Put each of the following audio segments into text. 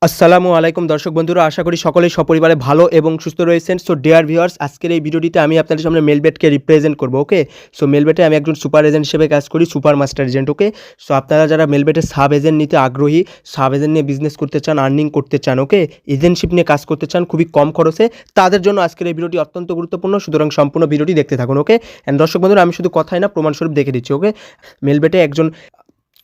আসসালামু আলাইকুম দর্শক বন্ধুরা, আশা করি সকলেই সপরিবারে ভালো এবং সুস্থ রয়েছেন। সো ডিয়ার ভিউয়ার্স, আজকের এই ভিডিওটিতে আমি আপনাদের সামনে মেলবেটকে রিপ্রেজেন্ট করব। ওকে, সো মেলবেটে আমি একজন সুপার এজেন্ট হিসেবে কাজ করি, সুপার মাস্টার এজেন্ট। ওকে, সো আপনারা যারা মেলবেটের সাব এজেন্ট নিতে আগ্রহী, সাব এজেন্ট নিয়ে বিজনেস করতে চান, আর্নিং করতে চান, ওকে, এজেন্টশিপ নিয়ে কাজ করতে চান খুবই কম খরচে, তাদের জন্য আজকের এই ভিডিওটি অত্যন্ত গুরুত্বপূর্ণ। সুতরাং সম্পূর্ণ ভিডিওটি দেখতে থাকুন। ওকে, অ্যান্ড দর্শক বন্ধুরা, আমি শুধু কথাই না প্রমাণস্বরূপ দেখে দিচ্ছি। ওকে, মেলবেটে একজন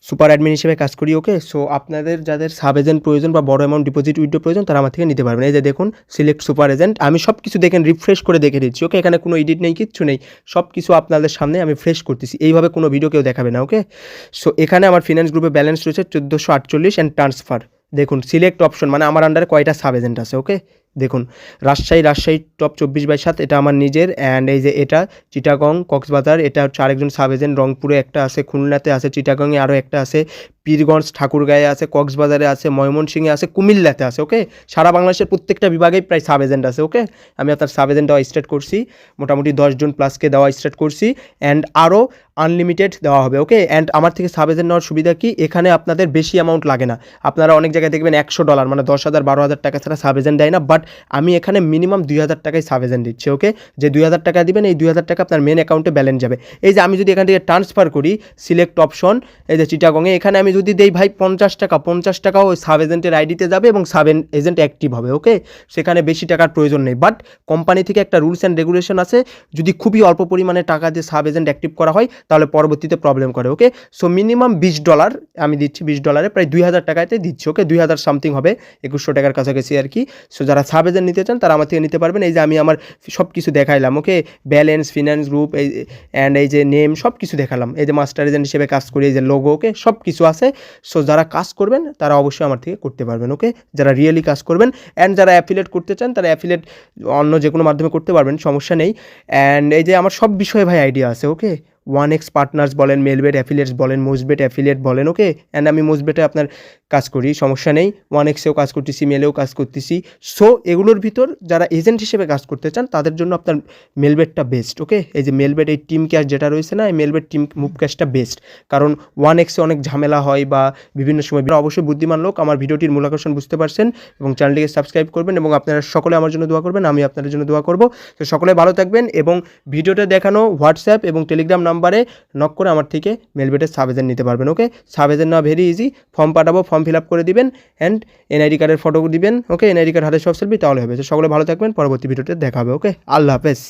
সুপার অ্যাডমিন হিসেবে কাজ করি। ওকে, সো আপনাদের যাদের সাব এজেন্ট প্রয়োজন বা বড় অ্যামাউন্ট ডিপোজিট উইথড্র প্রয়োজন, তারা আমার থেকে নিতে পারবেন। এই যে দেখুন, সিলেক্ট সুপার এজেন্ট, আমি সব কিছু দেখেন রিফ্রেশ করে দেখে দিচ্ছি। ওকে, এখানে কোনো এডিট নেই, কিচ্ছু নেই, সব কিছু আপনাদের সামনে আমি ফ্রেশ করতেছি। এইভাবে কোনো ভিডিও কেউ দেখাবে না। ওকে, সো এখানে আমার ফিনান্স গ্রুপে ব্যালেন্স রয়েছে 1448 অ্যান্ড ট্রান্সফার। দেখুন সিলেক্ট অপশন, মানে আমার আন্ডারে কয়টা সাব এজেন্ট আছে। ওকে, দেখুন রাজশাহী টপ 24/7 এটা আমার নিজের, অ্যান্ড এই যে এটা চিটাগং কক্সবাজার, এটা হচ্ছে আরেকজন সাব এজেন্ট, রংপুরে একটা আছে, খুলনাতে আছে, চিটাগংয়ে আরও একটা আছে, পীরগঞ্জ ঠাকুরগাঁয়ে আছে, কক্সবাজারে আছে, ময়মনসিংহে আছে, কুমিল্লাতে আছে। ওকে, সারা বাংলাদেশের প্রত্যেকটা বিভাগেই প্রায় সাব এজেন্ট আছে। ওকে, আমি আপনার সাব এজেন্ট দেওয়া স্টার্ট করছি, মোটামুটি 10 জন প্লাসকে দেওয়া স্টার্ট করছি, অ্যান্ড আরও আনলিমিটেড দেওয়া হবে। ওকে, অ্যান্ড আমার থেকে সাব এজেন্ট নেওয়ার সুবিধা কি, এখানে আপনাদের বেশি অ্যামাউন্ট লাগে না। আপনারা অনেক জায়গায় দেখবেন $100 মানে 10,000 12,000 টাকা ছাড়া সাব এজেন্ট দেয় না, বাট আমি এখানে মিনিমাম 2,000 টাকায় সাব এজেন্ট দিচ্ছি। ওকে, যে 2,000 টাকা দিবেন, এই 2,000 টাকা আপনার মেন অ্যাকাউন্টে ব্যালেন্স যাবে। এই যে আমি যদি এখান থেকে ট্রান্সফার করি, সিলেক্ট অপশন, এই যে চিটাগংয়ে, এখানে আমি যদি দেই ভাই 50 টাকাও ওই সাব এজেন্টের আইডিতে যাবে এবং সাব এজেন্ট অ্যাক্টিভ হবে। ওকে, সেখানে বেশি টাকার প্রয়োজন নেই, বাট কোম্পানি থেকে একটা রুলস অ্যান্ড রেগুলেশন আছে, যদি খুবই অল্প পরিমাণে টাকা দিয়ে সাব এজেন্ট অ্যাক্টিভ করা হয় তাহলে পরবর্তীতে প্রবলেম করে। ওকে, সো মিনিমাম $20 আমি দিচ্ছি, $20 প্রায় 2,000 টাকাতে দিচ্ছি। ওকে, 2,000 সামথিং হবে, 2,100 টাকার কাছাকাছি আর কি। সো যারা সাব এজেন্ট নিতে চান তারা আমার থেকে নিতে পারবেন। এই যে আমি আমার সব কিছু দেখাইলাম। ওকে, ব্যালেন্স, ফিনান্স গ্রুপ, এই অ্যান্ড এই যে নেম, সব কিছু দেখালাম। এই যে মাস্টার এজেন্ট হিসেবে কাজ করি, এই যে লোগো, ওকে, সব কিছু আছে। সো যারা কাজ করবেন তারা অবশ্যই আমার থেকে করতে পারবেন। ওকে, যারা রিয়েলি কাজ করবেন, অ্যান্ড যারা অ্যাফিলেট করতে চান তারা অ্যাফিলেট অন্য যে কোনো মাধ্যমে করতে পারবেন, সমস্যা নেই। অ্যান্ড এই যে আমার সব বিষয়ে ভাই আইডিয়া আছে। ওকে, 1x পার্টনার্স বলেন, মেলবেট অ্যাফিলিয়েটস বলেন, মোজবেট অ্যাফিলিয়েট বলেন। ওকে, অ্যান্ড আমি মোজবেটে আপনার কাজ করি, সমস্যা নেই, 1xেও কাজ করতেছি, মেলেও কাজ করতেছি। সো এগুলোর ভিতর যারা এজেন্ট হিসেবে কাজ করতে চান তাদের জন্য আপনার মেলবেটটা বেস্ট। ওকে, এই যে মেলবেট, এই টিম ক্যাশ যেটা রয়েছে না, এই মেলবেট টিম মুভ ক্যাশটা বেস্ট, কারণ 1xে অনেক ঝামেলা হয় বা বিভিন্ন সময়। অবশ্যই বুদ্ধিমান লোক আমার ভিডিওটির মূল আকর্ষণ বুঝতে পারছেন এবং চ্যানেলটিকে সাবস্ক্রাইব করবেন এবং আপনারা সকলে আমার জন্য দোয়া করবেন, আমি আপনাদের জন্য দোয়া করব। তো সকলে ভালো থাকবেন এবং ভিডিওতে দেখানো হোয়াটসঅ্যাপ এবং টেলিগ্রাম নাম্বারে নক করে আমার থেকে মেলবেটের সাব এজেন্ট নিতে পারবেন। ওকে, সাব এজেন্ট নেওয়া ভেরি ইজি, ফর্ম পাঠাবো, ফর্ম ফিল আপ করে দিবেন, অ্যান্ড এনআইডি কার্ডের ফটো দিবেন। ওকে, এনআইডি কার্ড হাতে সব সেলফি, তাহলে হবে। তো সকলে ভালো থাকবেন, পরবর্তী ভিডিওতে দেখা হবে। ওকে, আল্লাহ হাফেজ।